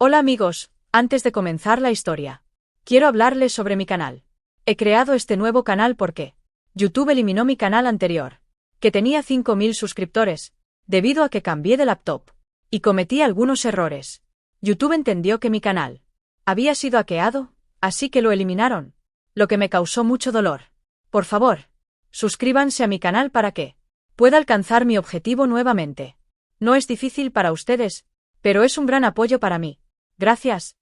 Hola amigos, antes de comenzar la historia, quiero hablarles sobre mi canal. He creado este nuevo canal porque YouTube eliminó mi canal anterior, que tenía 5.000 suscriptores, debido a que cambié de laptop y cometí algunos errores. YouTube entendió que mi canal había sido hackeado, así que lo eliminaron, lo que me causó mucho dolor. Por favor, suscríbanse a mi canal para que pueda alcanzar mi objetivo nuevamente. No es difícil para ustedes, pero es un gran apoyo para mí. Gracias.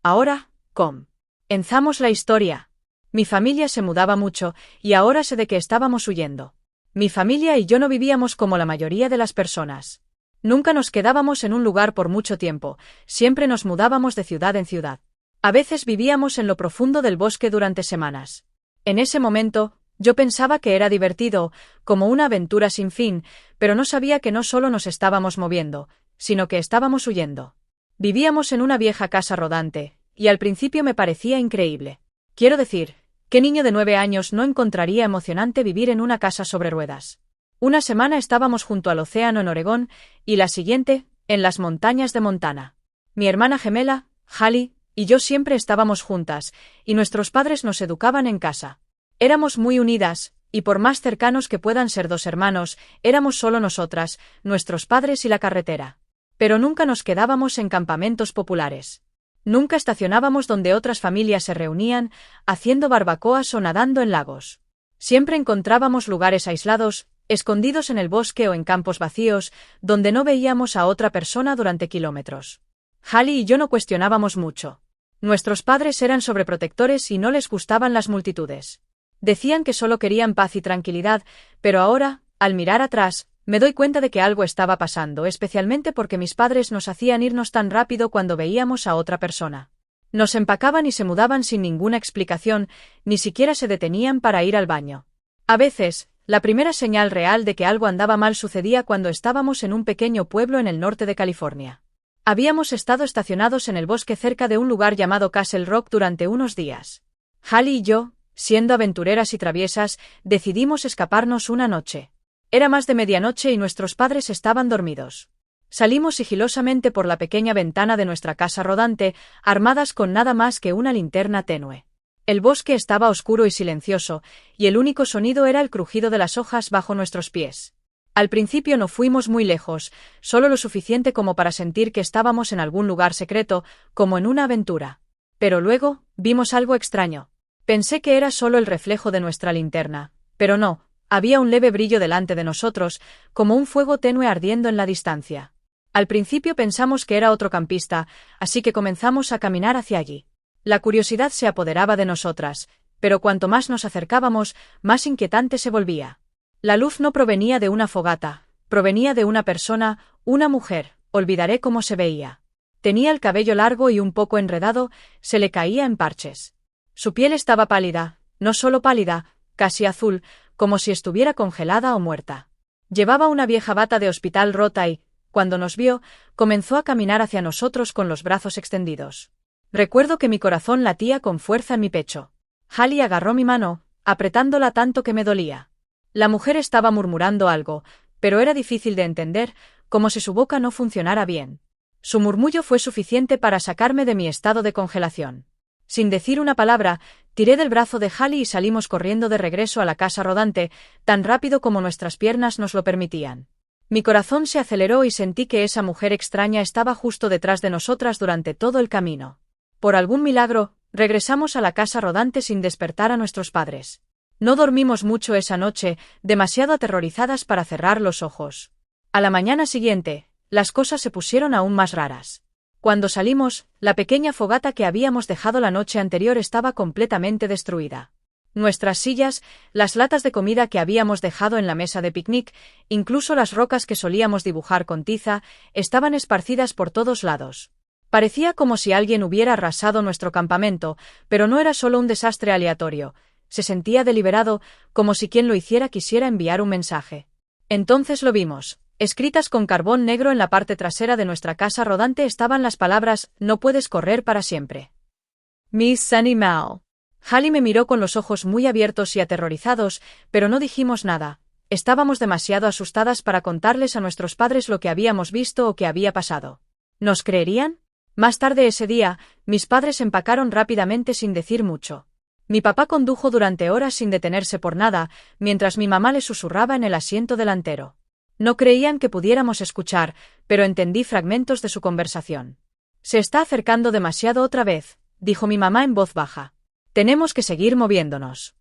Ahora, comenzamos la historia. Mi familia se mudaba mucho, y ahora sé de que estábamos huyendo. Mi familia y yo no vivíamos como la mayoría de las personas. Nunca nos quedábamos en un lugar por mucho tiempo, siempre nos mudábamos de ciudad en ciudad. A veces vivíamos en lo profundo del bosque durante semanas. En ese momento, yo pensaba que era divertido, como una aventura sin fin, pero no sabía que no solo nos estábamos moviendo, sino que estábamos huyendo. Vivíamos en una vieja casa rodante, y al principio me parecía increíble. Quiero decir, ¿qué niño de 9 años no encontraría emocionante vivir en una casa sobre ruedas? Una semana estábamos junto al océano en Oregón, y la siguiente, en las montañas de Montana. Mi hermana gemela, Hallie, y yo siempre estábamos juntas, y nuestros padres nos educaban en casa. Éramos muy unidas, y por más cercanos que puedan ser dos hermanos, éramos solo nosotras, nuestros padres y la carretera. Pero nunca nos quedábamos en campamentos populares. Nunca estacionábamos donde otras familias se reunían, haciendo barbacoas o nadando en lagos. Siempre encontrábamos lugares aislados, escondidos en el bosque o en campos vacíos, donde no veíamos a otra persona durante kilómetros. Hallie y yo no cuestionábamos mucho. Nuestros padres eran sobreprotectores y no les gustaban las multitudes. Decían que solo querían paz y tranquilidad, pero ahora, al mirar atrás, me doy cuenta de que algo estaba pasando, especialmente porque mis padres nos hacían irnos tan rápido cuando veíamos a otra persona. Nos empacaban y se mudaban sin ninguna explicación, ni siquiera se detenían para ir al baño. A veces, la primera señal real de que algo andaba mal sucedía cuando estábamos en un pequeño pueblo en el norte de California. Habíamos estado estacionados en el bosque cerca de un lugar llamado Castle Rock durante unos días. Hallie y yo, siendo aventureras y traviesas, decidimos escaparnos una noche. Era más de medianoche y nuestros padres estaban dormidos. Salimos sigilosamente por la pequeña ventana de nuestra casa rodante, armadas con nada más que una linterna tenue. El bosque estaba oscuro y silencioso, y el único sonido era el crujido de las hojas bajo nuestros pies. Al principio no fuimos muy lejos, solo lo suficiente como para sentir que estábamos en algún lugar secreto, como en una aventura. Pero luego, vimos algo extraño. Pensé que era solo el reflejo de nuestra linterna, pero no. Había un leve brillo delante de nosotros, como un fuego tenue ardiendo en la distancia. Al principio pensamos que era otro campista, así que comenzamos a caminar hacia allí. La curiosidad se apoderaba de nosotras, pero cuanto más nos acercábamos, más inquietante se volvía. La luz no provenía de una fogata, provenía de una persona, una mujer, olvidaré cómo se veía. Tenía el cabello largo y un poco enredado, se le caía en parches. Su piel estaba pálida, no solo pálida, casi azul, como si estuviera congelada o muerta. Llevaba una vieja bata de hospital rota y, cuando nos vio, comenzó a caminar hacia nosotros con los brazos extendidos. Recuerdo que mi corazón latía con fuerza en mi pecho. Hallie agarró mi mano, apretándola tanto que me dolía. La mujer estaba murmurando algo, pero era difícil de entender, como si su boca no funcionara bien. Su murmullo fue suficiente para sacarme de mi estado de congelación. Sin decir una palabra, tiré del brazo de Hallie y salimos corriendo de regreso a la casa rodante, tan rápido como nuestras piernas nos lo permitían. Mi corazón se aceleró y sentí que esa mujer extraña estaba justo detrás de nosotras durante todo el camino. Por algún milagro, regresamos a la casa rodante sin despertar a nuestros padres. No dormimos mucho esa noche, demasiado aterrorizadas para cerrar los ojos. A la mañana siguiente, las cosas se pusieron aún más raras. Cuando salimos, la pequeña fogata que habíamos dejado la noche anterior estaba completamente destruida. Nuestras sillas, las latas de comida que habíamos dejado en la mesa de picnic, incluso las rocas que solíamos dibujar con tiza, estaban esparcidas por todos lados. Parecía como si alguien hubiera arrasado nuestro campamento, pero no era solo un desastre aleatorio. Se sentía deliberado, como si quien lo hiciera quisiera enviar un mensaje. Entonces lo vimos. Escritas con carbón negro en la parte trasera de nuestra casa rodante estaban las palabras: no puedes correr para siempre. Miss Sunny Mal. Hallie me miró con los ojos muy abiertos y aterrorizados, pero no dijimos nada. Estábamos demasiado asustadas para contarles a nuestros padres lo que habíamos visto o qué había pasado. ¿Nos creerían? Más tarde ese día, mis padres empacaron rápidamente sin decir mucho. Mi papá condujo durante horas sin detenerse por nada, mientras mi mamá le susurraba en el asiento delantero. No creían que pudiéramos escuchar, pero entendí fragmentos de su conversación. Se está acercando demasiado otra vez, dijo mi mamá en voz baja. Tenemos que seguir moviéndonos.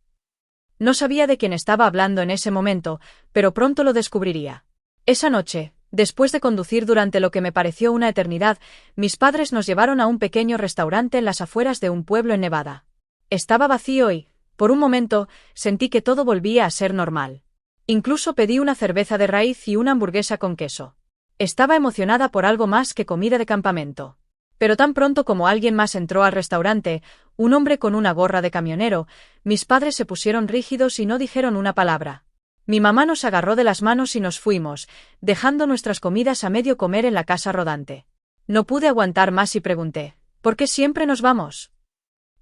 No sabía de quién estaba hablando en ese momento, pero pronto lo descubriría. Esa noche, después de conducir durante lo que me pareció una eternidad, mis padres nos llevaron a un pequeño restaurante en las afueras de un pueblo en Nevada. Estaba vacío y, por un momento, sentí que todo volvía a ser normal. Incluso pedí una cerveza de raíz y una hamburguesa con queso. Estaba emocionada por algo más que comida de campamento. Pero tan pronto como alguien más entró al restaurante, un hombre con una gorra de camionero, mis padres se pusieron rígidos y no dijeron una palabra. Mi mamá nos agarró de las manos y nos fuimos, dejando nuestras comidas a medio comer en la casa rodante. No pude aguantar más y pregunté, ¿por qué siempre nos vamos?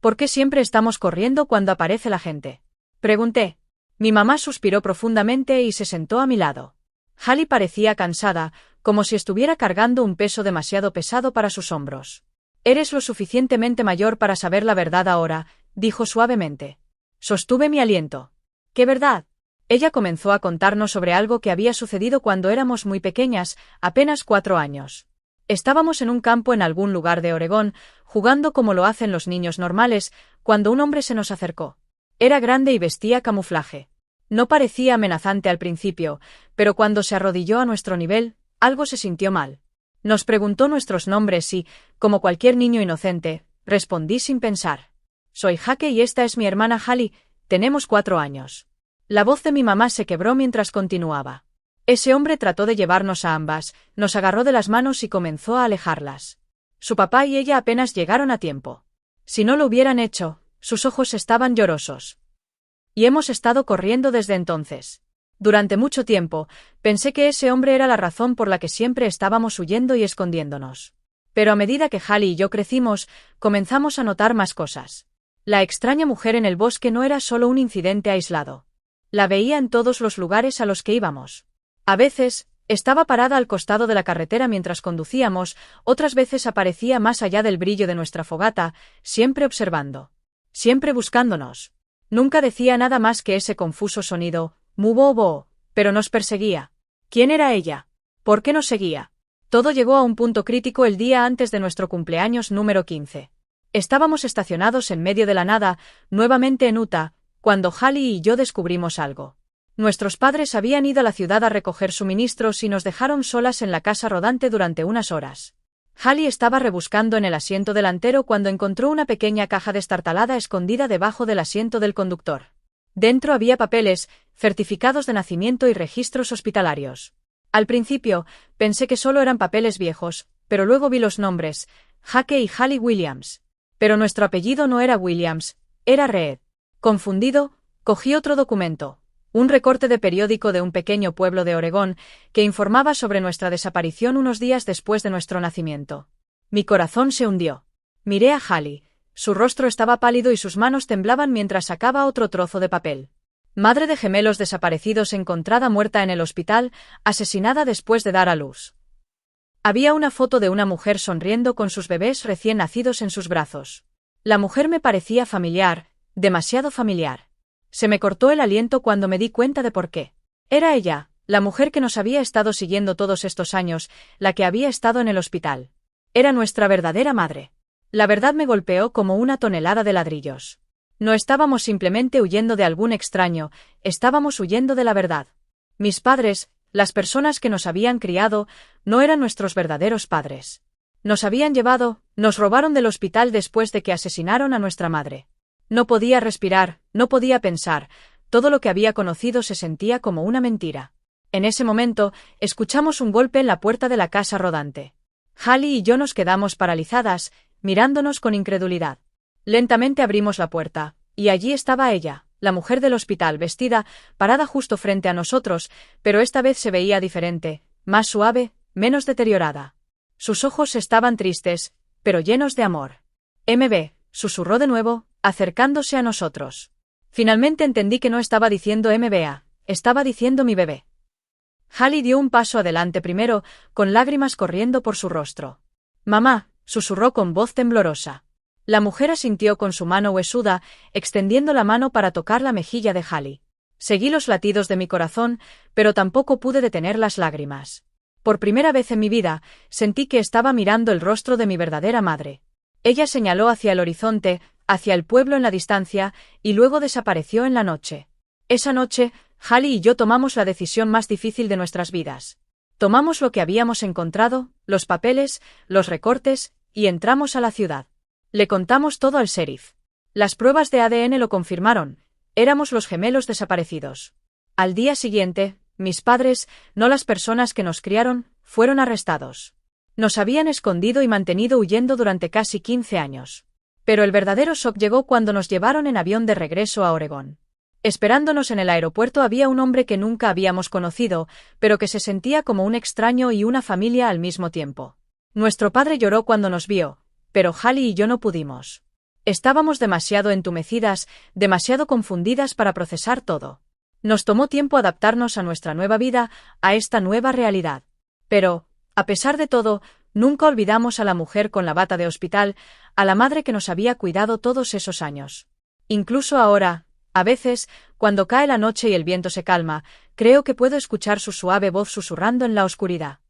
¿Por qué siempre estamos corriendo cuando aparece la gente? Pregunté. Mi mamá suspiró profundamente y se sentó a mi lado. Hallie parecía cansada, como si estuviera cargando un peso demasiado pesado para sus hombros. Eres lo suficientemente mayor para saber la verdad ahora, dijo suavemente. Sostuve mi aliento. ¿Qué verdad? Ella comenzó a contarnos sobre algo que había sucedido cuando éramos muy pequeñas, apenas 4 años. Estábamos en un campo en algún lugar de Oregón, jugando como lo hacen los niños normales, cuando un hombre se nos acercó. Era grande y vestía camuflaje. No parecía amenazante al principio, pero cuando se arrodilló a nuestro nivel, algo se sintió mal. Nos preguntó nuestros nombres y, como cualquier niño inocente, respondí sin pensar. Soy Jake y esta es mi hermana Hallie, tenemos 4 años. La voz de mi mamá se quebró mientras continuaba. Ese hombre trató de llevarnos a ambas, nos agarró de las manos y comenzó a alejarlas. Su papá y ella apenas llegaron a tiempo. Si no lo hubieran hecho, sus ojos estaban llorosos. Y hemos estado corriendo desde entonces. Durante mucho tiempo, pensé que ese hombre era la razón por la que siempre estábamos huyendo y escondiéndonos. Pero a medida que Hallie y yo crecimos, comenzamos a notar más cosas. La extraña mujer en el bosque no era solo un incidente aislado. La veía en todos los lugares a los que íbamos. A veces, estaba parada al costado de la carretera mientras conducíamos, otras veces aparecía más allá del brillo de nuestra fogata, siempre observando. Siempre buscándonos. Nunca decía nada más que ese confuso sonido, mu-bo-bo, pero nos perseguía. ¿Quién era ella? ¿Por qué nos seguía? Todo llegó a un punto crítico el día antes de nuestro cumpleaños número 15. Estábamos estacionados en medio de la nada, nuevamente en Utah, cuando Hallie y yo descubrimos algo. Nuestros padres habían ido a la ciudad a recoger suministros y nos dejaron solas en la casa rodante durante unas horas. Hallie estaba rebuscando en el asiento delantero cuando encontró una pequeña caja destartalada escondida debajo del asiento del conductor. Dentro había papeles, certificados de nacimiento y registros hospitalarios. Al principio, pensé que solo eran papeles viejos, pero luego vi los nombres, Jake y Hallie Williams. Pero nuestro apellido no era Williams, era Reed. Confundido, cogí otro documento, un recorte de periódico de un pequeño pueblo de Oregón, que informaba sobre nuestra desaparición unos días después de nuestro nacimiento. Mi corazón se hundió. Miré a Hallie. Su rostro estaba pálido y sus manos temblaban mientras sacaba otro trozo de papel. Madre de gemelos desaparecidos encontrada muerta en el hospital, asesinada después de dar a luz. Había una foto de una mujer sonriendo con sus bebés recién nacidos en sus brazos. La mujer me parecía familiar, demasiado familiar. Se me cortó el aliento cuando me di cuenta de por qué. Era ella, la mujer que nos había estado siguiendo todos estos años, la que había estado en el hospital. Era nuestra verdadera madre. La verdad me golpeó como una tonelada de ladrillos. No estábamos simplemente huyendo de algún extraño, estábamos huyendo de la verdad. Mis padres, las personas que nos habían criado, no eran nuestros verdaderos padres. Nos habían llevado, nos robaron del hospital después de que asesinaron a nuestra madre. No podía respirar, no podía pensar, todo lo que había conocido se sentía como una mentira. En ese momento, escuchamos un golpe en la puerta de la casa rodante. Hallie y yo nos quedamos paralizadas, mirándonos con incredulidad. Lentamente abrimos la puerta, y allí estaba ella, la mujer del hospital vestida, parada justo frente a nosotros, pero esta vez se veía diferente, más suave, menos deteriorada. Sus ojos estaban tristes, pero llenos de amor. MB, susurró de nuevo, acercándose a nosotros. Finalmente entendí que no estaba diciendo MBA, estaba diciendo mi bebé. Hallie dio un paso adelante primero, con lágrimas corriendo por su rostro. Mamá, susurró con voz temblorosa. La mujer asintió con su mano huesuda, extendiendo la mano para tocar la mejilla de Hallie. Seguí los latidos de mi corazón, pero tampoco pude detener las lágrimas. Por primera vez en mi vida, sentí que estaba mirando el rostro de mi verdadera madre. Ella señaló hacia el horizonte, hacia el pueblo en la distancia, y luego desapareció en la noche. Esa noche, Hallie y yo tomamos la decisión más difícil de nuestras vidas. Tomamos lo que habíamos encontrado, los papeles, los recortes, y entramos a la ciudad. Le contamos todo al sheriff. Las pruebas de ADN lo confirmaron. Éramos los gemelos desaparecidos. Al día siguiente, mis padres, no las personas que nos criaron, fueron arrestados. Nos habían escondido y mantenido huyendo durante casi 15 años. Pero el verdadero shock llegó cuando nos llevaron en avión de regreso a Oregón. Esperándonos en el aeropuerto había un hombre que nunca habíamos conocido, pero que se sentía como un extraño y una familia al mismo tiempo. Nuestro padre lloró cuando nos vio, pero Hallie y yo no pudimos. Estábamos demasiado entumecidas, demasiado confundidas para procesar todo. Nos tomó tiempo adaptarnos a nuestra nueva vida, a esta nueva realidad. Pero, a pesar de todo, nunca olvidamos a la mujer con la bata de hospital, a la madre que nos había cuidado todos esos años. Incluso ahora, a veces, cuando cae la noche y el viento se calma, creo que puedo escuchar su suave voz susurrando en la oscuridad.